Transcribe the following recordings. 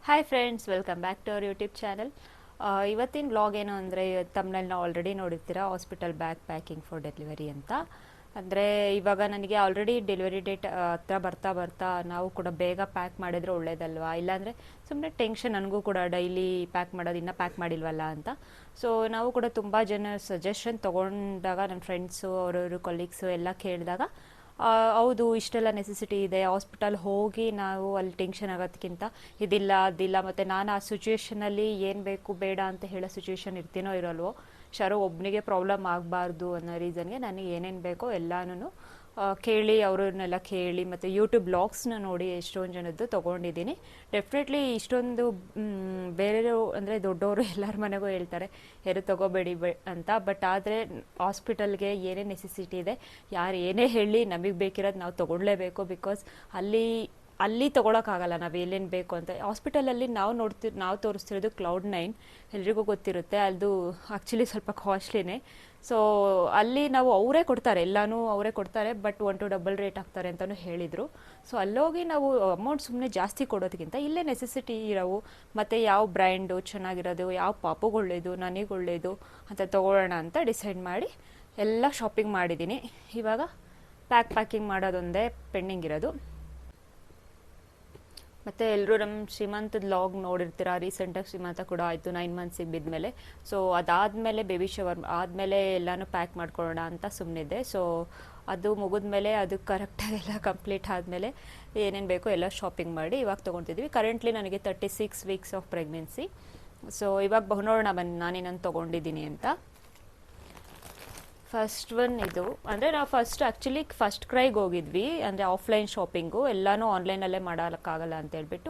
Hi friends, welcome back to our YouTube channel. ಇವತ್ತಿನ vlog ಏನು ಅಂದರೆ, ತಮ್ಮನಲ್ಲಿ ನಾವು ಆಲ್ರೆಡಿ ನೋಡಿರ್ತೀರ, hospital bag packing for delivery ಅಂತ. ಅಂದರೆ ಇವಾಗ ನನಗೆ ಆಲ್ರೆಡಿ ಡೆಲಿವರಿ ಡೇಟ್ ಹತ್ರ ಬರ್ತಾ ಬರ್ತಾ ನಾವು ಕೂಡ ಬೇಗ ಪ್ಯಾಕ್ ಮಾಡಿದರೆ ಒಳ್ಳೇದಲ್ವಾ, ಇಲ್ಲಾಂದರೆ ಸುಮ್ಮನೆ ಟೆನ್ಷನ್ ನನಗೂ ಕೂಡ, ಡೈಲಿ ಪ್ಯಾಕ್ ಮಾಡೋದು ಇನ್ನೂ ಪ್ಯಾಕ್ ಮಾಡಿಲ್ವಲ್ಲ ಅಂತ. ಸೊ ನಾವು ಕೂಡ ತುಂಬ ಜನ ಸಜೆಷನ್ ತೊಗೊಂಡಾಗ, ನನ್ನ ಫ್ರೆಂಡ್ಸು ಅವರವರು ಕೊಲೀಗ್ಸು ಎಲ್ಲ ಕೇಳಿದಾಗ, ಹೌದು ಇಷ್ಟೆಲ್ಲ ನೆಸೆಸಿಟಿ ಇದೆ, ಹಾಸ್ಪಿಟಲ್ ಹೋಗಿ ನಾವು ಅಲ್ಲಿ ಟೆನ್ಷನ್ ಆಗೋದಕ್ಕಿಂತ ಇದಿಲ್ಲ ಅದಿಲ್ಲ, ಮತ್ತು ನಾನು ಆ ಸಿಚುವೇಷನಲ್ಲಿ ಏನು ಬೇಕು ಬೇಡ ಅಂತ ಹೇಳೋ ಸಿಚುವೇಶನ್ ಇರ್ತೀನೋ ಇರೋಲ್ವೋ, ಶಾರೋ ಒಬ್ಬನಿಗೆ ಪ್ರಾಬ್ಲಮ್ ಆಗಬಾರ್ದು ಅನ್ನೋ ರೀಸನ್ಗೆ ನನಗೆ ಏನೇನು ಬೇಕೋ ಎಲ್ಲನೂ ಕೇಳಿ, ಅವ್ರನ್ನೆಲ್ಲ ಕೇಳಿ, ಮತ್ತು ಯೂಟ್ಯೂಬ್ ಬ್ಲಾಗ್ಸ್ನ ನೋಡಿ ಎಷ್ಟೊಂದು ಜನದ್ದು ತೊಗೊಂಡಿದ್ದೀನಿ. ಡೆಫಿನೆಟ್ಲಿ ಇಷ್ಟೊಂದು ಬೇರೆಯವರು ಅಂದರೆ ದೊಡ್ಡವರು ಎಲ್ಲರ ಮನೆಗೂ ಹೇಳ್ತಾರೆ ಯಾರು ತೊಗೋಬೇಡಿ ಅಂತ. ಬಟ್ ಆದರೆ ಹಾಸ್ಪಿಟಲ್ಗೆ ಏನೇ ನೆಸೆಸಿಟಿ ಇದೆ, ಯಾರು ಏನೇ ಹೇಳಿ ನಮಗೆ ಬೇಕಿರೋದು ನಾವು ತೊಗೊಳ್ಳೇಬೇಕು. ಬಿಕಾಸ್ ಅಲ್ಲಿ ತೊಗೊಳಕ್ಕಾಗಲ್ಲ ನಾವು ಏನೇನು ಬೇಕು ಅಂತ. ಹಾಸ್ಪಿಟಲಲ್ಲಿ ನಾವು ತೋರಿಸ್ತಿರೋದು Cloud9, ಎಲ್ರಿಗೂ ಗೊತ್ತಿರುತ್ತೆ. ಅದು ಆ್ಯಕ್ಚುಲಿ ಸ್ವಲ್ಪ ಕಾಸ್ಟ್ಲಿನೇ. ಸೊ ಅಲ್ಲಿ ನಾವು ಅವರೇ ಕೊಡ್ತಾರೆ, ಎಲ್ಲನೂ ಅವರೇ ಕೊಡ್ತಾರೆ, ಬಟ್ 1 to ಡಬಲ್ ರೇಟ್ ಆಗ್ತಾರೆ ಅಂತಲೂ ಹೇಳಿದರು. ಸೊ ಅಲ್ಲೋಗಿ ನಾವು ಅಮೌಂಟ್ ಸುಮ್ಮನೆ ಜಾಸ್ತಿ ಕೊಡೋದಕ್ಕಿಂತ ಇಲ್ಲೇ ನೆಸೆಸಿಟಿ ಇರೋವು, ಮತ್ತು ಯಾವ ಬ್ರ್ಯಾಂಡು ಚೆನ್ನಾಗಿರೋದು, ಯಾವ ಪಾಪುಗೆ ಒಳ್ಳೆಯದು, ನನಗೆ ಒಳ್ಳೆಯದು ಅಂತ ತೊಗೊಳ್ಳೋಣ ಅಂತ ಡಿಸೈಡ್ ಮಾಡಿ ಎಲ್ಲ ಶಾಪಿಂಗ್ ಮಾಡಿದ್ದೀನಿ. ಇವಾಗ ಪ್ಯಾಕಿಂಗ್ ಮಾಡೋದೊಂದೇ ಪೆಂಡಿಂಗ್ ಇರೋದು. ಮತ್ತು ಎಲ್ಲರೂ ನಮ್ಮ ಶ್ರೀಮಂತದ ಲಾಗ್ ನೋಡಿರ್ತೀರ. ರೀಸೆಂಟಾಗಿ ಶ್ರೀಮಂತ ಕೂಡ ಆಯಿತು 9 ಮಂತ್ಸಿಗೆ ಬಿದ್ಮೇಲೆ. ಸೊ ಅದಾದಮೇಲೆ ಬೇಬಿ ಶವರ್ ಆದಮೇಲೆ ಎಲ್ಲನೂ ಪ್ಯಾಕ್ ಮಾಡ್ಕೊಳ್ಳೋಣ ಅಂತ ಸುಮ್ಮನಿದ್ದೆ. ಸೊ ಅದು ಮುಗಿದ್ಮೇಲೆ, ಅದು ಕರೆಕ್ಟಾಗಿ ಎಲ್ಲ ಕಂಪ್ಲೀಟ್ ಆದಮೇಲೆ ಏನೇನು ಬೇಕೋ ಎಲ್ಲ ಶಾಪಿಂಗ್ ಮಾಡಿ ಇವಾಗ ತೊಗೊತಿದ್ವಿ. ಕರೆಂಟ್ಲಿ ನನಗೆ 36 ವೀಕ್ಸ್ ಆಫ್ ಪ್ರೆಗ್ನೆನ್ಸಿ. ಸೊ ಇವಾಗ ನೋಡೋಣ ಬನ್ನಿ ನಾನೇನಂತ ತೊಗೊಂಡಿದ್ದೀನಿ ಅಂತ. ಫಸ್ಟ್ ಒನ್ ಇದು ಅಂದರೆ, ನಾವು ಫಸ್ಟ್ ಕ್ರೈಗೆ ಹೋಗಿದ್ವಿ, ಅಂದರೆ ಆಫ್ಲೈನ್ ಶಾಪಿಂಗು. ಎಲ್ಲನೂ ಆನ್ಲೈನಲ್ಲೇ ಮಾಡೋಕ್ಕಾಗಲ್ಲ ಅಂತ ಹೇಳ್ಬಿಟ್ಟು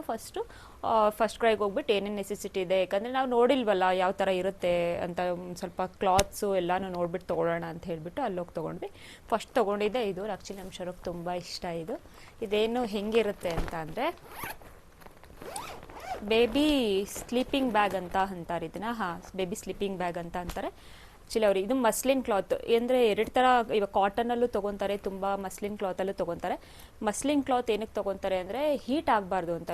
ಫಸ್ಟ್ ಕ್ರೈಗೆ ಹೋಗ್ಬಿಟ್ಟು ಏನೇನು ನೆಸೆಸಿಟಿ ಇದೆ, ಯಾಕಂದರೆ ನಾವು ನೋಡಿಲ್ವಲ್ಲ ಯಾವ ಥರ ಇರುತ್ತೆ ಅಂತ, ಸ್ವಲ್ಪ ಕ್ಲಾತ್ಸು ಎಲ್ಲನೂ ನೋಡ್ಬಿಟ್ಟು ತೊಗೊಳ್ಳೋಣ ಅಂತ ಹೇಳ್ಬಿಟ್ಟು ಅಲ್ಲೋಗಿ ತೊಗೊಂಡ್ವಿ. ಫಸ್ಟ್ ತೊಗೊಂಡಿದ್ದೆ ಇದು. ಆ್ಯಕ್ಚುಲಿ ನಮ್ಮ ಶರಕ್ಕೆ ತುಂಬ ಇಷ್ಟ ಇದು. ಇದೇನು ಹೆಂಗಿರುತ್ತೆ ಅಂತ ಅಂದರೆ, ಬೇಬಿ ಸ್ಲೀಪಿಂಗ್ ಬ್ಯಾಗ್ ಅಂತ ಅಂತಾರೆ ಇದನ್ನು. ಬೇಬಿ ಸ್ಲೀಪಿಂಗ್ ಬ್ಯಾಗ್ ಅಂತ ಅಂತಾರೆ. ಆ್ಯಕ್ಚುಲಿ ಅವರು ಇದು ಮಸ್ಲಿನ್ ಕ್ಲಾತ್ ಅಂದರೆ, 2 ಥರ ಇವಾಗ ಕಾಟನಲ್ಲೂ ತೊಗೊತಾರೆ, ತುಂಬ ಮಸ್ಲಿನ್ ಕ್ಲಾತಲ್ಲೂ ತೊಗೊತಾರೆ. ಮಸ್ಲಿನ್ ಕ್ಲಾತ್ ಏನಕ್ಕೆ ತೊಗೊತಾರೆ ಅಂದರೆ, ಹೀಟ್ ಆಗಬಾರ್ದು ಅಂತ,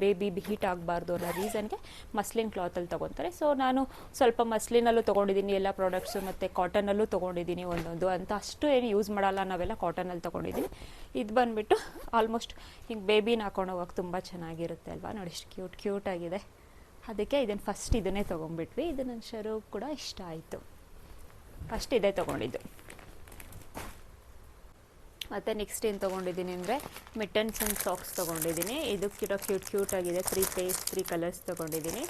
ಬೇಬಿ ಹೀಟ್ ಆಗಬಾರ್ದು ಅನ್ನೋ ರೀಸನ್ಗೆ ಮಸ್ಲಿನ್ ಕ್ಲಾತಲ್ಲಿ ತೊಗೊತಾರೆ. ಸೊ ನಾನು ಸ್ವಲ್ಪ ಮಸ್ಲಿನಲ್ಲೂ ತೊಗೊಂಡಿದ್ದೀನಿ ಎಲ್ಲ ಪ್ರಾಡಕ್ಟ್ಸು, ಮತ್ತು ಕಾಟನಲ್ಲೂ ತೊಗೊಂಡಿದ್ದೀನಿ ಒಂದೊಂದು ಅಂತ. ಅಷ್ಟು ಏನು ಯೂಸ್ ಮಾಡಲ್ಲ ನಾವೆಲ್ಲ, ಕಾಟನಲ್ಲಿ ತೊಗೊಂಡಿದ್ದೀನಿ. ಇದು ಬಂದುಬಿಟ್ಟು ಆಲ್ಮೋಸ್ಟ್ ಹಿಂಗೆ ಬೇಬಿನ ಹಾಕೊಂಡು ಹೋಗೋಕೆ ತುಂಬ ಚೆನ್ನಾಗಿರುತ್ತೆ ಅಲ್ವಾ. ನೋಡಿ ಎಷ್ಟು ಕ್ಯೂಟಾಗಿದೆ. ಅದಕ್ಕೆ ಇದನ್ನೇ ತೊಗೊಂಡ್ಬಿಟ್ವಿ. ಇದು ನನ್ನ ಶರು ಕೂಡ ಇಷ್ಟ ಆಯಿತು. ಫಸ್ಟ್ ಇದೇ ತೊಗೊಂಡಿದ್ದು. ಮತ್ತು ನೆಕ್ಸ್ಟ್ ಏನು ತೊಗೊಂಡಿದ್ದೀನಿ ಅಂದರೆ, ಮಿಟ್ಟನ್ಸ್ ಆ್ಯಂಡ್ ಸಾಕ್ಸ್ ತೊಗೊಂಡಿದ್ದೀನಿ. ಇದು ಕ್ಯೂಟಾಗಿದೆ. 3 ಕಲರ್ಸ್ ತೊಗೊಂಡಿದ್ದೀನಿ.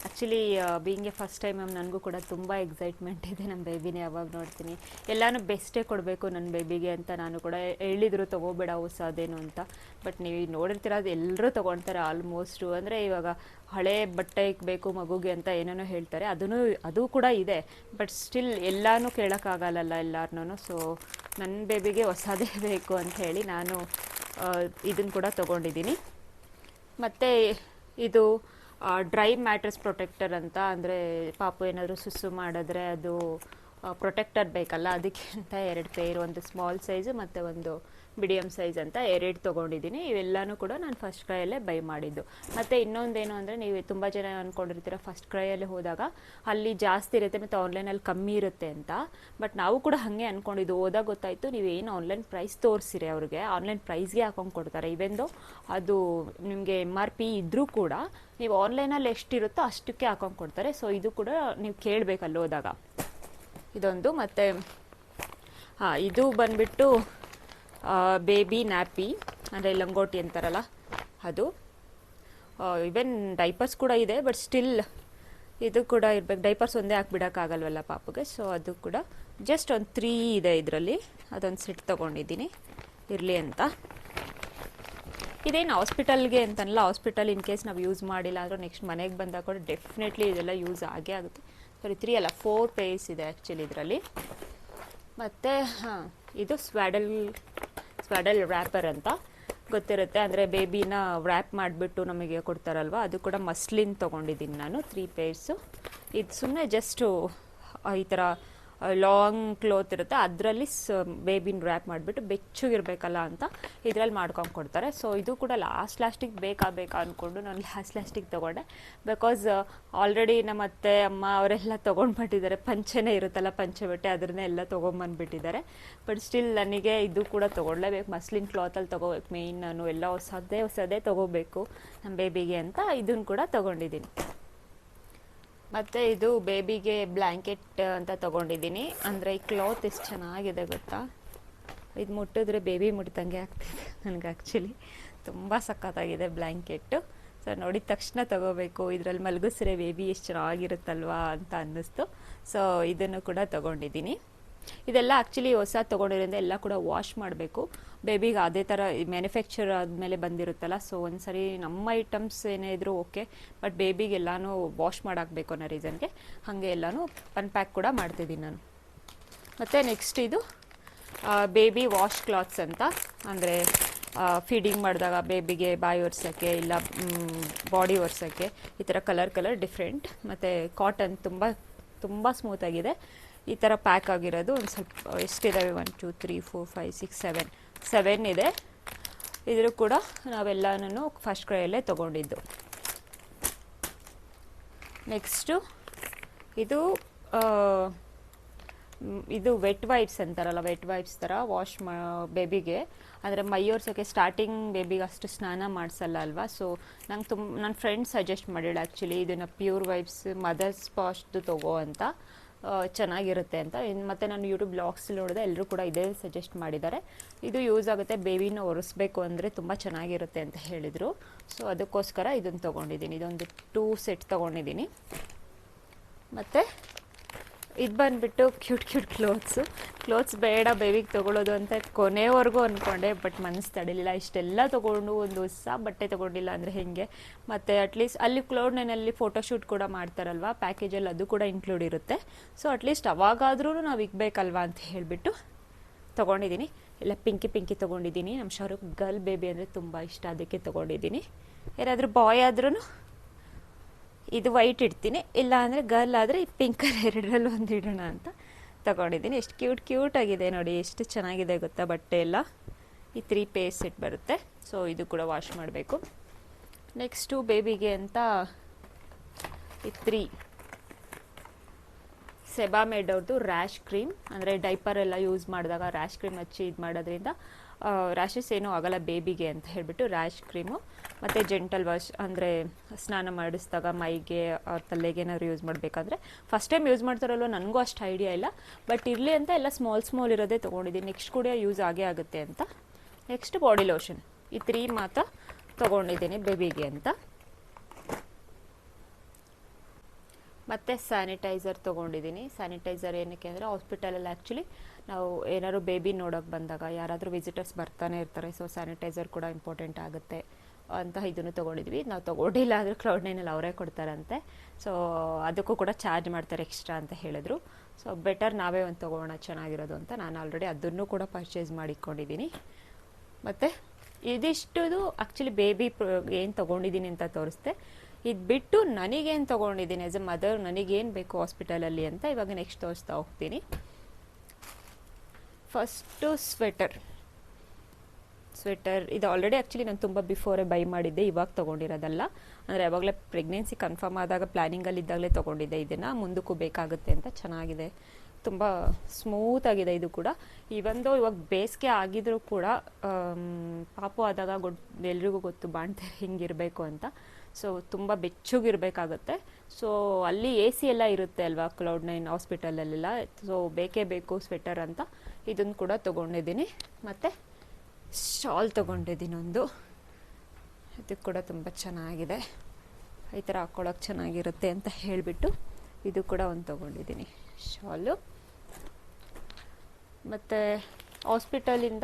Actually being A first time ನನಗೂ ಕೂಡ ತುಂಬ ಎಕ್ಸೈಟ್ಮೆಂಟ್ ಇದೆ. ನಮ್ಮ ಬೇಬಿನೇ ಯಾವಾಗ ನೋಡ್ತೀನಿ, ಎಲ್ಲನೂ ಬೆಸ್ಟೇ ಕೊಡಬೇಕು ನನ್ನ ಬೇಬಿಗೆ ಅಂತ ನಾನು ಕೂಡ ಹೇಳಿದರು, ತೊಗೋಬೇಡ ಹೊಸದೇನು ಅಂತ. ಬಟ್ ನೀವು ನೋಡಿರ್ತೀರ, ಎಲ್ಲರೂ ತೊಗೊಳ್ತಾರೆ ಆಲ್ಮೋಸ್ಟು. ಅಂದರೆ ಇವಾಗ ಹಳೆ ಬಟ್ಟೆ ಬೇಕು ಮಗುಗೆ ಅಂತ ಏನೇನೋ ಹೇಳ್ತಾರೆ, ಅದು ಕೂಡ ಇದೆ. ಬಟ್ ಸ್ಟಿಲ್ ಎಲ್ಲನೂ ಕೇಳೋಕ್ಕಾಗಲ್ಲ ಎಲ್ಲಾರನ್ನೂ. ಸೊ ನನ್ನ ಬೇಬಿಗೆ ಹೊಸದೇ ಬೇಕು ಅಂತ ಹೇಳಿ ನಾನು ಇದನ್ನು ಕೂಡ ತೊಗೊಂಡಿದ್ದೀನಿ. ಮತ್ತು ಇದು ಡ್ರೈ ಮ್ಯಾಟ್ರೆಸ್ ಪ್ರೊಟೆಕ್ಟರ್ ಅಂತ, ಅಂದರೆ ಪಾಪು ಏನಾದರೂ ಸುಸ್ಸು ಮಾಡಿದ್ರೆ ಅದು ಪ್ರೊಟೆಕ್ಟರ್ ಬೇಕಲ್ಲ, ಅದಕ್ಕೆ ಅಂತ 2 ಪೇರ್, ಒಂದು ಸ್ಮಾಲ್ ಸೈಜು ಮತ್ತು ಒಂದು ಮೀಡಿಯಮ್ ಸೈಜ್ ಅಂತ 2 ತೊಗೊಂಡಿದ್ದೀನಿ. ಇವೆಲ್ಲನೂ ಕೂಡ ನಾನು ಫಸ್ಟ್ ಕ್ರೈಯಲ್ಲೇ ಬೈ ಮಾಡಿದ್ದು. ಮತ್ತು ಇನ್ನೊಂದೇನು ಅಂದರೆ, ನೀವು ತುಂಬ ಜನ ಅಂದ್ಕೊಂಡಿರ್ತೀರ ಫಸ್ಟ್ ಕ್ರೈಯಲ್ಲಿ ಹೋದಾಗ ಅಲ್ಲಿ ಜಾಸ್ತಿ ಇರುತ್ತೆ ಮತ್ತು ಆನ್ಲೈನಲ್ಲಿ ಕಮ್ಮಿ ಇರುತ್ತೆ ಅಂತ. ಬಟ್ ನಾವು ಕೂಡ ಹಾಗೆ ಅಂದ್ಕೊಂಡಿದ್ದು. ಹೋದಾಗ ಗೊತ್ತಾಯಿತು, ನೀವೇನು ಆನ್ಲೈನ್ ಪ್ರೈಸ್ ತೋರಿಸಿರಿ ಅವ್ರಿಗೆ, ಆನ್ಲೈನ್ ಪ್ರೈಸ್ಗೆ ಹಾಕೊಂಡು ಕೊಡ್ತಾರೆ. ಇವೆಂದು ಅದು ನಿಮಗೆ MRP ಇದ್ದರೂ ಕೂಡ ನೀವು ಆನ್ಲೈನಲ್ಲಿ ಎಷ್ಟಿರುತ್ತೋ ಅಷ್ಟಕ್ಕೆ ಹಾಕೊಂಡು ಕೊಡ್ತಾರೆ. ಸೊ ಇದು ಕೂಡ ನೀವು ಕೇಳಬೇಕಲ್ಲಿ ಹೋದಾಗ. ಇದೊಂದು. ಮತ್ತು ಇದು ಬಂದುಬಿಟ್ಟು ಬೇಬಿ ನ್ಯಾಪಿ, ಅಂದರೆ ಲಂಗೋಟಿ ಅಂತಾರಲ್ಲ ಅದು. ಈವನ್ ಡೈಪರ್ಸ್ ಕೂಡ ಇದೆ, ಬಟ್ ಸ್ಟಿಲ್ ಇದು ಕೂಡ ಇರಬೇಕು. ಡೈಪರ್ಸ್ ಒಂದೇ ಹಾಕ್ಬಿಡೋಕ್ಕಾಗಲ್ವಲ್ಲ ಪಾಪುಗೆ. ಸೊ ಅದು ಕೂಡ ಜಸ್ಟ್ ಒಂದು 3 ಇದೆ ಇದರಲ್ಲಿ. ಅದೊಂದು ಸೆಟ್ ತೊಗೊಂಡಿದ್ದೀನಿ ಇರಲಿ ಅಂತ. ಇದೇನು ಹಾಸ್ಪಿಟಲ್ಗೆ ಅಂತನಲ್ಲ, ಹಾಸ್ಪಿಟಲ್ ಇನ್ ಕೇಸ್ ನಾವು ಯೂಸ್ ಮಾಡಿಲ್ಲ ಅಂದರೆ ನೆಕ್ಸ್ಟ್ ಮನೆಗೆ ಬಂದಾಗ ಕೂಡ ಡೆಫಿನೆಟ್ಲಿ ಇದೆಲ್ಲ ಯೂಸ್ ಆಗೇ ಆಗುತ್ತೆ. 4 ಪೇರ್ಸ್ ಇದೆ ಆ್ಯಕ್ಚುಲಿ ಇದರಲ್ಲಿ. ಮತ್ತು ಇದು ಸ್ವ್ಯಾಡಲ್ ರ್ಯಾಪರ್ ಅಂತ ಗೊತ್ತಿರುತ್ತೆ, ಅಂದರೆ ಬೇಬಿನ ವ್ರ್ಯಾಪ್ ಮಾಡಿಬಿಟ್ಟು ನಮಗೆ ಕೊಡ್ತಾರಲ್ವ, ಅದು ಕೂಡ ಮಸ್ಲಿನ್ ತೊಗೊಂಡಿದ್ದೀನಿ ನಾನು 3 ಪೇರ್ಸು. ಇದು ಸುಮ್ಮನೆ ಜಸ್ಟು ಈ ಥರ ಲಾಂಗ್ ಕ್ಲೋತ್ ಇರುತ್ತೆ, ಅದರಲ್ಲಿ ಬೇಬಿನ ರ್ಯಾಪ್ ಮಾಡಿಬಿಟ್ಟು ಬೆಚ್ಚಗಿರಬೇಕಲ್ಲ ಅಂತ ಇದರಲ್ಲಿ ಮಾಡ್ಕೊಂಡು ಕೊಡ್ತಾರೆ. ಸೊ ಇದು ಕೂಡ ಲಾಸ್ಟಿಗೆ ಬೇಕಾ ಅಂದ್ಕೊಂಡು ನಾನು ಲಾಸ್ಟಿಗೆ ತೊಗೊಂಡೆ. ಬಿಕಾಸ್ ಆಲ್ರೆಡಿ ನಮ್ಮ ಅತ್ತೆ ಅಮ್ಮ ಅವರೆಲ್ಲ ತೊಗೊಂಡ್ಬಿಟ್ಟಿದ್ದಾರೆ, ಪಂಚೆನೇ ಇರುತ್ತಲ್ಲ ಪಂಚೆ ಬಟ್ಟೆ ಅದನ್ನೇ ಎಲ್ಲ ತೊಗೊಂಬಂದುಬಿಟ್ಟಿದ್ದಾರೆ. ಬಟ್ ಸ್ಟಿಲ್ ನನಗೆ ಇದು ಕೂಡ ತೊಗೊಳ್ಲೇಬೇಕು, ಮಸ್ಲಿನ್ ಕ್ಲಾತಲ್ಲಿ ತೊಗೋಬೇಕು ಮೇಯ್ನ್. ನಾನು ಎಲ್ಲ ಹೊಸದೇ ತೊಗೋಬೇಕು ನಮ್ಮ ಬೇಬಿಗೆ ಅಂತ ಇದನ್ನು ಕೂಡ ತೊಗೊಂಡಿದ್ದೀನಿ. ಮತ್ತು ಇದು ಬೇಬಿಗೆ ಬ್ಲ್ಯಾಂಕೆಟ್ ಅಂತ ತೊಗೊಂಡಿದ್ದೀನಿ. ಅಂದರೆ ಈ ಕ್ಲಾತ್ ಎಷ್ಟು ಚೆನ್ನಾಗಿದೆ ಗೊತ್ತಾ, ಇದು ಮುಟ್ಟಿದ್ರೆ ಬೇಬಿ ಮುಟ್ಟಿದಂಗೆ ಆಗ್ತಿದೆ ನನಗೆ. ಆ್ಯಕ್ಚುಲಿ ತುಂಬ ಸಖತ್ತಾಗಿದೆ ಬ್ಲ್ಯಾಂಕೆಟ್ಟು. ಸೊ ನೋಡಿದ ತಕ್ಷಣ ತೊಗೋಬೇಕು, ಇದರಲ್ಲಿ ಮಲಗಿಸ್ರೆ ಬೇಬಿ ಎಷ್ಟು ಚೆನ್ನಾಗಿರುತ್ತಲ್ವಾ ಅಂತ ಅನ್ನಿಸ್ತು. ಸೊ ಇದನ್ನು ಕೂಡ ತೊಗೊಂಡಿದ್ದೀನಿ. ಇದೆಲ್ಲ ಆ್ಯಕ್ಚುಲಿ ಹೊಸ ತೊಗೊಂಡಿರೋದ್ರಿಂದ ಎಲ್ಲ ಕೂಡ ವಾಶ್ ಮಾಡಬೇಕು. ಬೇಬಿಗೆ ಅದೇ ಥರ ಮ್ಯಾನುಫ್ಯಾಕ್ಚರ್ ಆದಮೇಲೆ ಬಂದಿರುತ್ತಲ್ಲ, ಸೊ ಒಂದು ಸರಿ ನಮ್ಮ ಐಟಮ್ಸ್ ಏನೇ ಇದ್ರೂ ಓಕೆ, ಬಟ್ ಬೇಬಿಗೆಲ್ಲನೂ ವಾಶ್ ಮಾಡಾಕಬೇಕು ಅನ್ನೋ ರೀಸನ್ಗೆ ಹಾಗೆ ಎಲ್ಲನೂ ಅನ್ಪ್ಯಾಕ್ ಕೂಡ ಮಾಡ್ತಿದ್ದೀನಿ ನಾನು. ಮತ್ತು ನೆಕ್ಸ್ಟ್ ಇದು ಬೇಬಿ ವಾಶ್ ಕ್ಲಾತ್ಸ್ ಅಂತ, ಅಂದರೆ ಫೀಡಿಂಗ್ ಮಾಡಿದಾಗ ಬೇಬಿಗೆ ಬಾಯಿ ಒರೆಸೋಕ್ಕೆ ಇಲ್ಲ ಬಾಡಿ ಒರೆಸೋಕ್ಕೆ ಈ ಥರ ಕಲರ್ ಡಿಫ್ರೆಂಟ್. ಮತ್ತು ಕಾಟನ್ ತುಂಬ ಸ್ಮೂತಾಗಿದೆ. ಈ ಥರ ಪ್ಯಾಕ್ ಆಗಿರೋದು ಒಂದು ಸ್ವಲ್ಪ ಎಷ್ಟಿದ್ದಾವೆ, 1 2 3 4 5 6 7 ಇದೆ. ಇದ್ರೂ ಕೂಡ ನಾವೆಲ್ಲನೂ ಫಸ್ಟ್ ಕ್ರೈಯಲ್ಲೇ ತೊಗೊಂಡಿದ್ದು. ನೆಕ್ಸ್ಟು ಇದು ವೆಟ್ ವೈಪ್ಸ್ ಅಂತಾರಲ್ಲ, ವೆಟ್ ವೈಪ್ಸ್ ಥರ ವಾಶ್ ಬೇಬಿಗೆ, ಅಂದರೆ ಮೈಯೊರ್ಸೋಕ್ಕೆ ಸ್ಟಾರ್ಟಿಂಗ್ ಬೇಬಿಗೆ ಅಷ್ಟು ಸ್ನಾನ ಮಾಡಿಸಲ್ಲ ಅಲ್ವಾ. ಸೊ ನಂಗೆ ನನ್ನ ಫ್ರೆಂಡ್ ಸಜೆಸ್ಟ್ ಮಾಡಿಳು ಆ್ಯಕ್ಚುಲಿ ಇದನ್ನು ಪ್ಯೂರ್ ವೈಪ್ಸ್ ಮದರ್ಸ್ ವಾಶ್ದು ತೊಗೋ ಅಂತ, ಚೆನ್ನಾಗಿರುತ್ತೆ ಅಂತ. ಮತ್ತು ನಾನು ಯೂಟ್ಯೂಬ್ ಬ್ಲಾಗ್ಸಲ್ಲಿ ನೋಡಿದೆ, ಎಲ್ಲರೂ ಕೂಡ ಇದೇ ಸಜೆಸ್ಟ್ ಮಾಡಿದ್ದಾರೆ. ಇದು ಯೂಸ್ ಆಗುತ್ತೆ, ಬೇಬಿನ ಒರೆಸ್ಬೇಕು ಅಂದರೆ ತುಂಬ ಚೆನ್ನಾಗಿರುತ್ತೆ ಅಂತ ಹೇಳಿದರು. ಸೊ ಅದಕ್ಕೋಸ್ಕರ ಇದನ್ನು ತೊಗೊಂಡಿದ್ದೀನಿ. ಇದೊಂದು 2 ಸೆಟ್ ತೊಗೊಂಡಿದ್ದೀನಿ. ಮತ್ತು ಇದು ಬಂದುಬಿಟ್ಟು ಕ್ಯೂಟ್ ಕ್ಲೋತ್ಸ್ ಬೇಡ ಬೇಬಿಗೆ ತೊಗೊಳ್ಳೋದು ಅಂತ ಕೊನೆವರೆಗೂ ಅಂದ್ಕೊಂಡೆ, ಬಟ್ ಮನಸ್ಸು ತಡಿಲಿಲ್ಲ. ಇಷ್ಟೆಲ್ಲ ತೊಗೊಂಡು ಒಂದು ಹೊಸ ಬಟ್ಟೆ ತೊಗೊಂಡಿಲ್ಲ ಅಂದರೆ ಹೇಗೆ. ಮತ್ತು ಅಟ್ಲೀಸ್ಟ್ ಅಲ್ಲಿ ಕ್ಲೌಡ್9ನಲ್ಲಿ ಫೋಟೋಶೂಟ್ ಕೂಡ ಮಾಡ್ತಾರಲ್ವ, ಪ್ಯಾಕೇಜಲ್ಲಿ ಅದು ಕೂಡ ಇನ್ಕ್ಲೂಡ್ ಇರುತ್ತೆ. ಸೊ ಅಟ್ಲೀಸ್ಟ್ ಅವಾಗಾದ್ರೂ ನಾವು ಇಕ್ಬೇಕಲ್ವಾ ಅಂತ ಹೇಳಿಬಿಟ್ಟು ತೊಗೊಂಡಿದ್ದೀನಿ. ಎಲ್ಲ ಪಿಂಕಿ ತೊಗೊಂಡಿದ್ದೀನಿ. ನಮ್ಮ ಶಾರುಖ್ ಗರ್ಲ್ ಬೇಬಿ ಅಂದರೆ ತುಂಬ ಇಷ್ಟ, ಅದಕ್ಕೆ ತೊಗೊಂಡಿದ್ದೀನಿ. ಯಾರಾದರೂ ಬಾಯ್ ಆದ್ರೂ ಇದು ವೈಟ್ ಇಡ್ತೀನಿ, ಇಲ್ಲ ಅಂದರೆ ಗರ್ಲ್ ಆದರೆ ಈ ಪಿಂಕಲ್ಲಿ ಎರಡರಲ್ಲೂ ಒಂದು ಇಡೋಣ ಅಂತ ತಗೊಂಡಿದ್ದೀನಿ. ಎಷ್ಟು ಕ್ಯೂಟ್ ಆಗಿದೆ ನೋಡಿ, ಎಷ್ಟು ಚೆನ್ನಾಗಿದೆ ಗೊತ್ತಾ ಬಟ್ಟೆ ಎಲ್ಲ. ಈ 3 ಪೀಸ್ ಸೆಟ್ ಬರುತ್ತೆ. ಸೊ ಇದು ಕೂಡ ವಾಶ್ ಮಾಡಬೇಕು. ನೆಕ್ಸ್ಟು ಬೇಬಿಗೆ ಅಂತ ಈ 3 ಸೆಬಾಮೇಡ್ ಅವ್ರದ್ದು ರ್ಯಾಶ್ ಕ್ರೀಮ್, ಅಂದರೆ ಡೈಪರ್ ಎಲ್ಲ ಯೂಸ್ ಮಾಡಿದಾಗ ರ್ಯಾಶ್ ಕ್ರೀಮ್ ಹಚ್ಚಿ ಇದು ಮಾಡೋದ್ರಿಂದ ರ್ಯಾಷಸ್ ಏನೂ ಆಗಲ್ಲ ಬೇಬಿಗೆ ಅಂತ ಹೇಳಿಬಿಟ್ಟು ರ್ಯಾಶ್ ಕ್ರೀಮು. ಮತ್ತು ಜೆಂಟಲ್ ವಾಶ್, ಅಂದರೆ ಸ್ನಾನ ಮಾಡಿಸಿದಾಗ ಮೈಗೆ ತಲೆಗೆ ಏನಾದ್ರು ಯೂಸ್ ಮಾಡಬೇಕಂದ್ರೆ, ಫಸ್ಟ್ ಟೈಮ್ ಯೂಸ್ ಮಾಡ್ತಾರಲ್ವ ನನಗೂ ಅಷ್ಟು ಐಡಿಯಾ ಇಲ್ಲ, ಬಟ್ ಇರಲಿ ಅಂತ ಎಲ್ಲ ಸ್ಮಾಲ್ ಇರೋದೇ ತೊಗೊಂಡಿದ್ದೀನಿ. ನೆಕ್ಸ್ಟ್ ಕೂಡ ಯೂಸ್ ಆಗೇ ಆಗುತ್ತೆ ಅಂತ. ನೆಕ್ಸ್ಟ್ ಬಾಡಿ ಲೋಷನ್, ಈ 3 ಮಾತ್ರ ತೊಗೊಂಡಿದ್ದೀನಿ ಬೇಬಿಗೆ ಅಂತ. ಮತ್ತು ಸ್ಯಾನಿಟೈಸರ್ ತೊಗೊಂಡಿದ್ದೀನಿ. ಸ್ಯಾನಿಟೈಸರ್ ಏನಕ್ಕೆ ಅಂದರೆ ಹಾಸ್ಪಿಟಲಲ್ಲಿ ಆ್ಯಕ್ಚುಲಿ ನಾವು ಏನಾದ್ರು ಬೇಬಿ ನೋಡೋಕೆ ಬಂದಾಗ ಯಾರಾದರೂ ವಿಸಿಟರ್ಸ್ ಬರ್ತಾನೆ ಇರ್ತಾರೆ, ಸೊ ಸ್ಯಾನಿಟೈಸರ್ ಕೂಡ ಇಂಪಾರ್ಟೆಂಟ್ ಆಗುತ್ತೆ ಅಂತ ಇದನ್ನು ತೊಗೊಂಡಿದ್ವಿ. ನಾವು ತೊಗೊಂಡಿಲ್ಲ ಅಂದರೆ ಕ್ಲೌಡ್9ನಲ್ಲಿ ಅವರೇ ಕೊಡ್ತಾರಂತೆ. ಸೊ ಅದಕ್ಕೂ ಕೂಡ ಚಾರ್ಜ್ ಮಾಡ್ತಾರೆ ಎಕ್ಸ್ಟ್ರಾ ಅಂತ ಹೇಳಿದ್ರು. ಸೊ ಬೆಟರ್ ನಾವೇ ಒಂದು ತೊಗೊಳ್ಳೋಣ ಚೆನ್ನಾಗಿರೋದು ಅಂತ ನಾನು ಆಲ್ರೆಡಿ ಅದನ್ನು ಕೂಡ ಪರ್ಚೇಸ್ ಮಾಡಿಕೊಂಡಿದ್ದೀನಿ. ಮತ್ತು ಇದಿಷ್ಟು ಆ್ಯಕ್ಚುಲಿ ಬೇಬಿ ಏನು ತೊಗೊಂಡಿದ್ದೀನಿ ಅಂತ ತೋರಿಸ್ದೆ. ಇದು ಬಿಟ್ಟು ನನಗೇನು ತೊಗೊಂಡಿದ್ದೀನಿ ಆ್ಯಸ್ ಎ ಮದರ್, ನನಗೇನು ಬೇಕು ಹಾಸ್ಪಿಟಲಲ್ಲಿ ಅಂತ ಇವಾಗ ನೆಕ್ಸ್ಟ್ ತೋರಿಸ್ತಾ ಹೋಗ್ತೀನಿ. ಫಸ್ಟು ಸ್ವೆಟರ್, ಇದು ಆಲ್ರೆಡಿ ಆ್ಯಕ್ಚುಲಿ ನಾನು ತುಂಬ ಬಿಫೋರೇ ಬೈ ಮಾಡಿದ್ದೆ, ಇವಾಗ ತೊಗೊಂಡಿರೋದಲ್ಲ. ಅಂದರೆ ಯಾವಾಗಲೇ ಪ್ರೆಗ್ನೆನ್ಸಿ ಕನ್ಫರ್ಮ್ ಆದಾಗ ಪ್ಲ್ಯಾನಿಂಗಲ್ಲಿದ್ದಾಗಲೇ ತೊಗೊಂಡಿದ್ದೆ. ಇದನ್ನು ಮುಂದಕ್ಕೂ ಬೇಕಾಗುತ್ತೆ ಅಂತ. ಚೆನ್ನಾಗಿದೆ, ತುಂಬ ಸ್ಮೂತಾಗಿದೆ ಇದು ಕೂಡ. ಇವಂದು ಇವಾಗ ಬೇಸಿಗೆ ಆಗಿದ್ರೂ ಕೂಡ ಪಾಪು ಆದಾಗ ಎಲ್ರಿಗೂ ಗೊತ್ತು ಬಾಣ್ತಾರೆ ಹಿಂಗಿರಬೇಕು ಅಂತ. ಸೊ ತುಂಬ ಬೆಚ್ಚಗಿರಬೇಕಾಗತ್ತೆ. ಸೊ ಅಲ್ಲಿ AC ಎಲ್ಲ ಇರುತ್ತೆ ಅಲ್ವಾ ಕ್ಲೌಡ್9 ಹಾಸ್ಪಿಟಲಲ್ಲೆಲ್ಲ, ಸೊ ಬೇಕೇ ಬೇಕು ಸ್ವೆಟರ್ ಅಂತ ಇದನ್ನು ಕೂಡ ತೊಗೊಂಡಿದ್ದೀನಿ. ಮತ್ತು ಶಾಲ್ ತೊಗೊಂಡಿದ್ದೀನಿ ಒಂದು, ಇದು ಕೂಡ ತುಂಬ ಚೆನ್ನಾಗಿದೆ, ಈ ಥರ ಹಾಕ್ಕೊಳ್ಳೋಕೆ ಚೆನ್ನಾಗಿರುತ್ತೆ ಅಂತ ಹೇಳಿಬಿಟ್ಟು ಇದು ಕೂಡ ಒಂದು ತೊಗೊಂಡಿದ್ದೀನಿ ಶಾಲು. ಮತ್ತು ಹಾಸ್ಪಿಟಲಿಂದ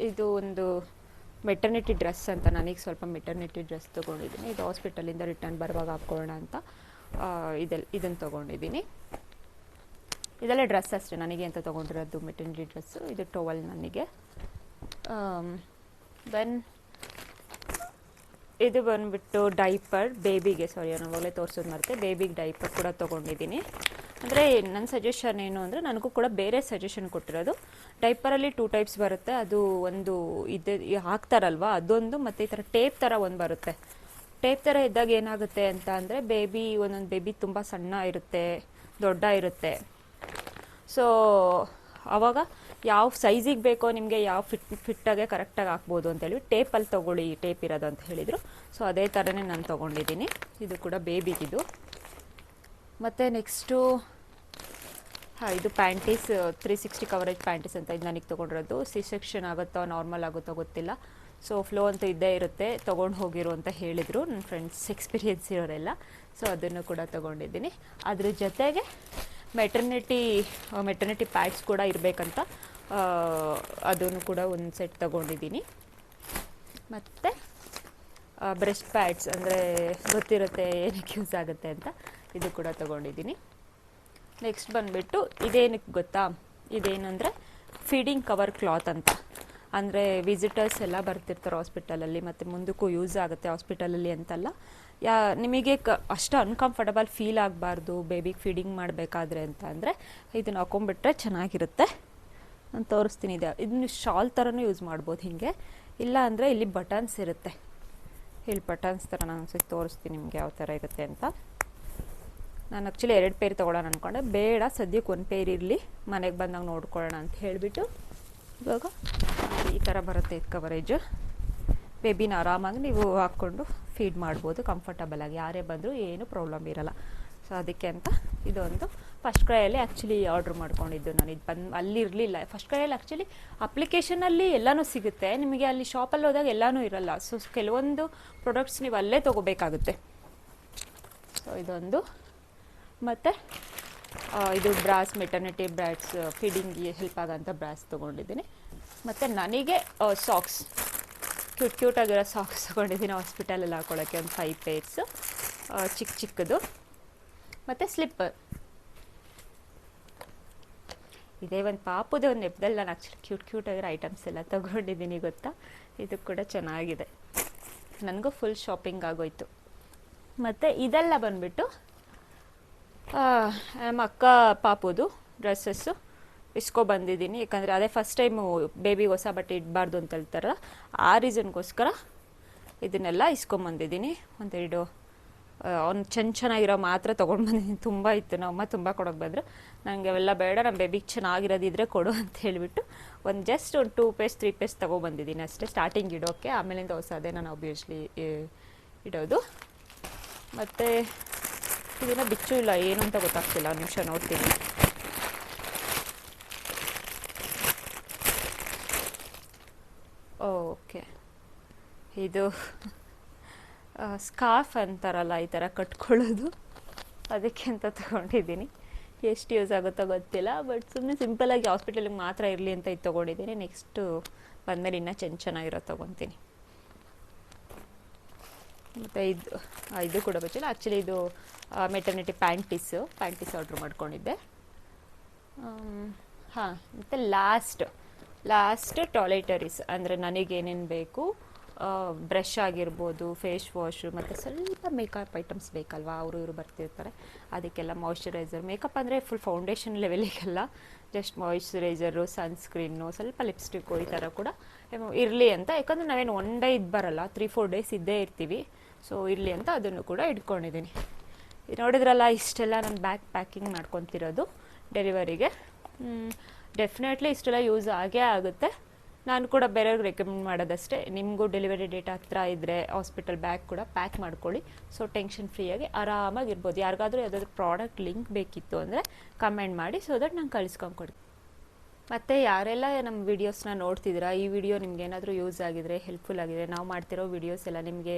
ಇದು ಒಂದು ಮೆಟರ್ನಿಟಿ ಡ್ರೆಸ್ ಅಂತ, ನನಗೆ ಸ್ವಲ್ಪ ಮೆಟರ್ನಿಟಿ ಡ್ರೆಸ್ ತೊಗೊಂಡಿದ್ದೀನಿ. ಇದು ಹಾಸ್ಪಿಟಲಿಂದ ರಿಟರ್ನ್ ಬರುವಾಗ ಹಾಕ್ಕೊಳ್ಳೋಣ ಅಂತ ಇದನ್ನು ತೊಗೊಂಡಿದ್ದೀನಿ. ಇದೆಲ್ಲ ಡ್ರೆಸ್ ಅಷ್ಟೇ ನನಗೆ ಅಂತ ತೊಗೊಂಡಿರೋದು ಮೆಟರ್ನಿಟಿ ಡ್ರೆಸ್ಸು. ಇದು ಟವಲ್ ನನಗೆ. ದೆನ್ ಇದು ಬಂದುಬಿಟ್ಟು ಡೈಪರ್ ಬೇಬಿಗೆ, ಸಾರಿ ನಾವಾಗಲೇ ತೋರಿಸೋದು ಮರೆತೆ, ಬೇಬಿಗೆ ಡೈಪರ್ ಕೂಡ ತೊಗೊಂಡಿದ್ದೀನಿ. ಅಂದರೆ ನನ್ನ ಸಜೆಷನ್ ಏನು ಅಂದರೆ ನನಗೂ ಕೂಡ ಬೇರೆ ಸಜೆಷನ್ ಕೊಟ್ಟಿರೋದು. ಡೈಪರಲ್ಲಿ 2 ಟೈಪ್ಸ್ ಬರುತ್ತೆ. ಅದು ಒಂದು ಇದು ಹಾಕ್ತಾರಲ್ವ ಅದೊಂದು, ಮತ್ತು ಈ ಥರ ಟೇಪ್ ಥರ ಒಂದು ಬರುತ್ತೆ. ಟೇಪ್ ಥರ ಇದ್ದಾಗ ಏನಾಗುತ್ತೆ ಅಂತ ಅಂದರೆ ಒಂದೊಂದು ಬೇಬಿ ತುಂಬ ಸಣ್ಣ ಇರುತ್ತೆ, ದೊಡ್ಡ ಇರುತ್ತೆ. ಸೊ ಆವಾಗ ಯಾವ ಸೈಜಿಗೆ ಬೇಕೋ ನಿಮಗೆ ಯಾವ ಫಿಟ್ಟಾಗೆ ಕರೆಕ್ಟಾಗಿ ಹಾಕ್ಬೋದು ಅಂತೇಳಿ ಟೇಪಲ್ಲಿ ತೊಗೊಳ್ಳಿ, ಟೇಪ್ ಇರೋದು ಅಂತ ಹೇಳಿದರು. ಸೊ ಅದೇ ಥರನೇ ನಾನು ತೊಗೊಂಡಿದ್ದೀನಿ. ಇದು ಕೂಡ ಬೇಬಿಗಿದು. ಮತ್ತು ನೆಕ್ಸ್ಟು ಇದು ಪ್ಯಾಂಟೀಸ್ 360 ಕವರೇಜ್ ಪ್ಯಾಂಟೀಸ್ ಅಂತ ಇದು ನನಗೆ ತೊಗೊಂಡಿರೋದು. ಸೆಕ್ಷನ್ ಆಗುತ್ತೋ ನಾರ್ಮಲ್ ಆಗುತ್ತೋ ಗೊತ್ತಿಲ್ಲ. ಸೊ ಫ್ಲೋ ಅಂತೂ ಇದ್ದೇ ಇರುತ್ತೆ, ತೊಗೊಂಡು ಹೋಗಿರು ಅಂತ ಹೇಳಿದರು ನನ್ನ ಫ್ರೆಂಡ್ಸ್ ಎಕ್ಸ್ಪೀರಿಯೆನ್ಸ್ ಇರೋರೆಲ್ಲ. ಸೊ ಅದನ್ನು ಕೂಡ ತೊಗೊಂಡಿದ್ದೀನಿ. ಅದ್ರ ಜೊತೆಗೆ ಮೆಟರ್ನಿಟಿ ಪ್ಯಾಡ್ಸ್ ಕೂಡ ಇರಬೇಕಂತ ಅದನ್ನು ಕೂಡ ಒಂದು ಸೆಟ್ ತೊಗೊಂಡಿದ್ದೀನಿ. ಮತ್ತು ಬ್ರೆಸ್ಟ್ ಪ್ಯಾಡ್ಸ್ ಅಂದರೆ ಗೊತ್ತಿರುತ್ತೆ ಏನಕ್ಕೆ ಯೂಸ್ ಆಗುತ್ತೆ ಅಂತ, ಇದು ಕೂಡ ತೊಗೊಂಡಿದ್ದೀನಿ. ನೆಕ್ಸ್ಟ್ ಬಂದುಬಿಟ್ಟು ಇದೇನಕ್ಕೆ ಗೊತ್ತಾ, ಇದೇನಂದರೆ ಫೀಡಿಂಗ್ ಕವರ್ ಕ್ಲಾತ್ ಅಂತ. ಅಂದರೆ ವಿಸಿಟರ್ಸ್ ಎಲ್ಲ ಬರ್ತಿರ್ತಾರೆ ಹಾಸ್ಪಿಟಲಲ್ಲಿ, ಮತ್ತು ಮುಂದಕ್ಕೂ ಯೂಸ್ ಆಗುತ್ತೆ ಹಾಸ್ಪಿಟಲಲ್ಲಿ ಅಂತಲ್ಲ. ನಿಮಗೆ ಅಷ್ಟು ಅನ್ಕಂಫರ್ಟಬಲ್ ಫೀಲ್ ಆಗಬಾರ್ದು ಬೇಬಿಗೆ ಫೀಡಿಂಗ್ ಮಾಡಬೇಕಾದ್ರೆ ಅಂತ ಅಂದರೆ ಇದನ್ನು ಹಾಕೊಂಡ್ಬಿಟ್ರೆ ಚೆನ್ನಾಗಿರುತ್ತೆ. ನಾನು ತೋರಿಸ್ತೀನಿ. ಇದನ್ನು ಶಾಲ್ ಥರನೂ ಯೂಸ್ ಮಾಡ್ಬೋದು ಹೀಗೆ, ಇಲ್ಲ ಅಂದರೆ ಇಲ್ಲಿ ಬಟನ್ಸ್ ಇರುತ್ತೆ. ಇಲ್ಲಿ ಬಟನ್ಸ್ ಥರ ನಾನು ಒಂದ್ಸತಿ ತೋರಿಸ್ತೀನಿ ನಿಮಗೆ ಯಾವ ಥರ ಇರುತ್ತೆ ಅಂತ. ನಾನು ಆ್ಯಕ್ಚುಲಿ 2 ಪೇರ್ ತೊಗೊಳ್ಳೋಣ ಅಂದ್ಕೊಂಡೆ, ಬೇಡ ಸದ್ಯಕ್ಕೆ 1 ಪೇರ್ ಇರಲಿ, ಮನೆಗೆ ಬಂದಾಗ ನೋಡ್ಕೊಳ್ಳೋಣ ಅಂತ ಹೇಳಿಬಿಟ್ಟು ಇವಾಗ ಈ ಥರ ಬರುತ್ತೆ ಇದು ಕವರೇಜು. ಬೇಬಿನ ಆರಾಮಾಗಿ ನೀವು ಹಾಕ್ಕೊಂಡು ಫೀಡ್ ಮಾಡ್ಬೋದು ಕಂಫರ್ಟಬಲಾಗಿ, ಯಾರೇ ಬಂದರೂ ಏನು ಪ್ರಾಬ್ಲಮ್ ಇರೋಲ್ಲ. ಸೊ ಅದಕ್ಕೆ ಅಂತ ಇದೊಂದು ಫಸ್ಟ್ ಕ್ರೈಯಲ್ಲಿ ಆ್ಯಕ್ಚುಲಿ ಆರ್ಡ್ರ್ ಮಾಡ್ಕೊಂಡಿದ್ದು ನಾನು. ಇದು ಅಲ್ಲಿ ಇರಲಿಲ್ಲ ಫಸ್ಟ್ ಕ್ರೈಯಲ್ಲಿ. ಆ್ಯಕ್ಚುಲಿ ಅಪ್ಲಿಕೇಶನಲ್ಲಿ ಎಲ್ಲನೂ ಸಿಗುತ್ತೆ ನಿಮಗೆ, ಅಲ್ಲಿ ಶಾಪಲ್ಲಿ ಹೋದಾಗ ಎಲ್ಲನೂ ಇರೋಲ್ಲ. ಸೊ ಕೆಲವೊಂದು ಪ್ರಾಡಕ್ಟ್ಸ್ ನೀವು ಅಲ್ಲೇ ತೊಗೋಬೇಕಾಗುತ್ತೆ. ಸೊ ಇದೊಂದು. ಮತ್ತು ಇದು ಬ್ರಾಸ್, ಮೆಟರ್ನಿಟಿ ಬ್ರಾಸ್ ಫೀಡಿಂಗಿಗೆ ಹೆಲ್ಪ್ ಆಗೋಂಥ ಬ್ರಾಸ್ ತೊಗೊಂಡಿದ್ದೀನಿ. ಮತ್ತು ನನಗೆ ಸಾಕ್ಸ್, ಕ್ಯೂಟಾಗಿರೋ ಸಾಕ್ಸ್ ತೊಗೊಂಡಿದ್ದೀನಿ ಹಾಸ್ಪಿಟಲಲ್ಲಿ ಹಾಕೊಳ್ಳೋಕ್ಕೆ ಒಂದು 5 ಪೇರ್ಸ್ ಚಿಕ್ಕದು. ಮತ್ತು ಸ್ಲಿಪ್ಪರ್. ಇದೇ ಒಂದು ಪಾಪುದೇ ಒಂದು ನೆಪದಲ್ಲಿ ನಾನು ಆ್ಯಕ್ಚುಲಿ ಕ್ಯೂಟಾಗಿರೋ ಐಟಮ್ಸ್ ಎಲ್ಲ ತೊಗೊಂಡಿದ್ದೀನಿ ಗೊತ್ತಾ. ಇದು ಕೂಡ ಚೆನ್ನಾಗಿದೆ, ನನಗೂ ಫುಲ್ ಶಾಪಿಂಗ್ ಆಗೋಯ್ತು. ಮತ್ತು ಇದೆಲ್ಲ ಬಂದುಬಿಟ್ಟು ನಮ್ಮ ಅಕ್ಕ ಪಾಪುದು ಡ್ರೆಸ್ಸಸ್ಸು ಇಸ್ಕೊಬಂದಿದ್ದೀನಿ. ಯಾಕಂದರೆ ಅದೇ ಫಸ್ಟ್ ಟೈಮು ಬೇಬಿಗೆ ಹೊಸ ಬಟ್ಟೆ ಇಡಬಾರ್ದು ಅಂತ ಹೇಳ್ತಾರಲ್ಲ, ಆ ರೀಸನ್ಗೋಸ್ಕರ ಇದನ್ನೆಲ್ಲ ಇಸ್ಕೊಂಬಂದಿದ್ದೀನಿ. ಒಂದೆರಡು ಒಂದು ಚೆನ್ನಾಗಿರೋ ಮಾತ್ರ ತೊಗೊಂಡು ಬಂದಿದ್ದೀನಿ. ತುಂಬ ಇತ್ತು, ನಮ್ಮಮ್ಮ ತುಂಬ ಕೊಡೋಕೆ ಬಂದರು. ನನಗೆ ಅವೆಲ್ಲ ಬೇಡ, ನಮ್ಮ ಬೇಬಿಗೆ ಚೆನ್ನಾಗಿರೋದಿದ್ರೆ ಕೊಡು ಅಂತ ಹೇಳಿಬಿಟ್ಟು ಜಸ್ಟ್ ಒಂದು 2 ಪೇಸ್ 3 ಪೇಸ್ ತೊಗೊಬಂದಿದ್ದೀನಿ ಅಷ್ಟೇ, ಸ್ಟಾರ್ಟಿಂಗ್ ಇಡೋಕ್ಕೆ. ಆಮೇಲಿಂದ ಹೊಸದೇ ನಾನು ಆಬ್ವಿಯಸ್ಲಿ ಇಡೋದು. ಮತ್ತು ಇದನ್ನು ಬಿಚ್ಚು ಇಲ್ಲ ಏನು ಅಂತ ಗೊತ್ತಾಗ್ತಿಲ್ಲ, ಒಂದು ನಿಮಿಷ ನೋಡ್ತೀನಿ. ಓಕೆ, ಇದು ಸ್ಕಾರ್ಫ್ ಅಂತಾರಲ್ಲ ಈ ಥರ ಕಟ್ಕೊಳ್ಳೋದು, ಅದಕ್ಕೆ ಅಂತ ತೊಗೊಂಡಿದ್ದೀನಿ. ಎಷ್ಟು ಯೂಸ್ ಆಗುತ್ತೋ ಗೊತ್ತಿಲ್ಲ, ಬಟ್ ಸುಮ್ಮನೆ ಸಿಂಪಲಾಗಿ ಹಾಸ್ಪಿಟಲಿಗೆ ಮಾತ್ರ ಇರಲಿ ಅಂತ ಇದು ತೊಗೊಂಡಿದ್ದೀನಿ. ನೆಕ್ಸ್ಟು ಬಂದಮೇಲೆ ಇನ್ನೂ ಚೆನ್ನಾಗಿರೋ ತೊಗೊತೀನಿ. ಮತ್ತು ಇದು ಕೂಡ ಗೊತ್ತಿಲ್ಲ. ಆ್ಯಕ್ಚುಲಿ ಇದು ಮೆಟರ್ನಿಟಿ ಪ್ಯಾಂಟೀಸ್ ಆರ್ಡ್ರ್ ಮಾಡ್ಕೊಂಡಿದ್ದೆ. ಹಾಂ, ಮತ್ತು ಲಾಸ್ಟ್ ಟಾಯ್ಲೆಟರೀಸ್ ಅಂದರೆ ನನಗೇನೇನು ಬೇಕು, ಬ್ರಷ್ ಆಗಿರ್ಬೋದು, ಫೇಸ್ ವಾಶು, ಮತ್ತು ಸ್ವಲ್ಪ ಮೇಕಪ್ ಐಟಮ್ಸ್ ಬೇಕಲ್ವಾ, ಇವರು ಬರ್ತಿರ್ತಾರೆ, ಅದಕ್ಕೆಲ್ಲ ಮಾಯ್ಶ್ಚರೈಸರ್. ಮೇಕಪ್ ಅಂದರೆ ಫುಲ್ ಫೌಂಡೇಶನ್ ಲೆವೆಲಿಗೆಲ್ಲ, ಜಸ್ಟ್ ಮಾಯ್ಶ್ಚರೈಸರು, ಸನ್ಸ್ಕ್ರೀನು, ಸ್ವಲ್ಪ ಲಿಪ್ಸ್ಟಿಕ್ಕು ಈ ಥರ ಕೂಡ ಇರಲಿ ಅಂತ. ಯಾಕಂದರೆ ನಾವೇನು 1 ಡೇ ಇದು ಬರಲ್ಲ, 3-4 ಡೇಸ್ ಇದ್ದೇ ಇರ್ತೀವಿ. ಸೊ ಇರಲಿ ಅಂತ ಅದನ್ನು ಕೂಡ ಇಟ್ಕೊಂಡಿದ್ದೀನಿ. ನೋಡಿದ್ರಲ್ಲ, ಇಷ್ಟೆಲ್ಲ ನಾನು ಪ್ಯಾಕಿಂಗ್ ಮಾಡ್ಕೊತಿರೋದು ಡೆಲಿವರಿಗೆ. ಡೆಫಿನೆಟ್ಲಿ ಇಷ್ಟೆಲ್ಲ ಯೂಸ್ ಆಗೇ ಆಗುತ್ತೆ. ನಾನು ಕೂಡ ಬೇರೆಯವ್ರಿಗೆ ರೆಕಮೆಂಡ್ ಮಾಡೋದಷ್ಟೇ, ನಿಮಗೂ ಡೆಲಿವರಿ ಡೇಟ್ ಹತ್ರ ಇದ್ದರೆ ಹಾಸ್ಪಿಟಲ್ ಬ್ಯಾಗ್ ಕೂಡ ಪ್ಯಾಕ್ ಮಾಡ್ಕೊಳ್ಳಿ. ಸೊ ಟೆನ್ಷನ್ ಫ್ರೀಯಾಗಿ ಆರಾಮಾಗಿರ್ಬೋದು. ಯಾರಿಗಾದ್ರೂ ಯಾವುದಾದ್ರೂ ಪ್ರಾಡಕ್ಟ್ ಲಿಂಕ್ ಬೇಕಿತ್ತು ಅಂದರೆ ಕಮೆಂಟ್ ಮಾಡಿ, ಸೊ ದಟ್ ನಾನು ಕಳಿಸ್ಕೊಂಡ್ಕೊಡ್ತೀನಿ. ಮತ್ತು ಯಾರೆಲ್ಲ ನಮ್ಮ ವೀಡಿಯೋಸ್ನ ನೋಡ್ತಿದ್ದೀರಾ, ಈ ವಿಡಿಯೋ ನಿಮ್ಗೆ ಏನಾದರೂ ಯೂಸ್ ಆಗಿದರೆ, ಹೆಲ್ಪ್ಫುಲ್ ಆಗಿದೆ, ನಾವು ಮಾಡ್ತಿರೋ ವೀಡಿಯೋಸ್ ಎಲ್ಲ ನಿಮಗೆ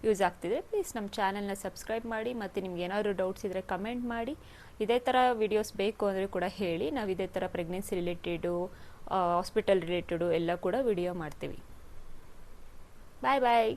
ಯೂಸ್ ಆಗ್ತಿದೆ, ಪ್ಲೀಸ್ ನಮ್ಮ ಚಾನಲ್ನ ಸಬ್ಸ್ಕ್ರೈಬ್ ಮಾಡಿ. ಮತ್ತು ನಿಮ್ಗೆ ಏನಾದರೂ ಡೌಟ್ಸ್ ಇದ್ದರೆ ಕಮೆಂಟ್ ಮಾಡಿ. ಇದೇ ಥರ ವೀಡಿಯೋಸ್ ಬೇಕು ಅಂದರೆ ಕೂಡ ಹೇಳಿ, ನಾವು ಇದೇ ಥರ ಪ್ರೆಗ್ನೆನ್ಸಿ ರಿಲೇಟೆಡು, ಹಾಸ್ಪಿಟಲ್ ರಿಲೇಟೆಡು ಎಲ್ಲ ಕೂಡ ವಿಡಿಯೋ ಮಾಡ್ತೀವಿ. ಬಾಯ್ ಬಾಯ್.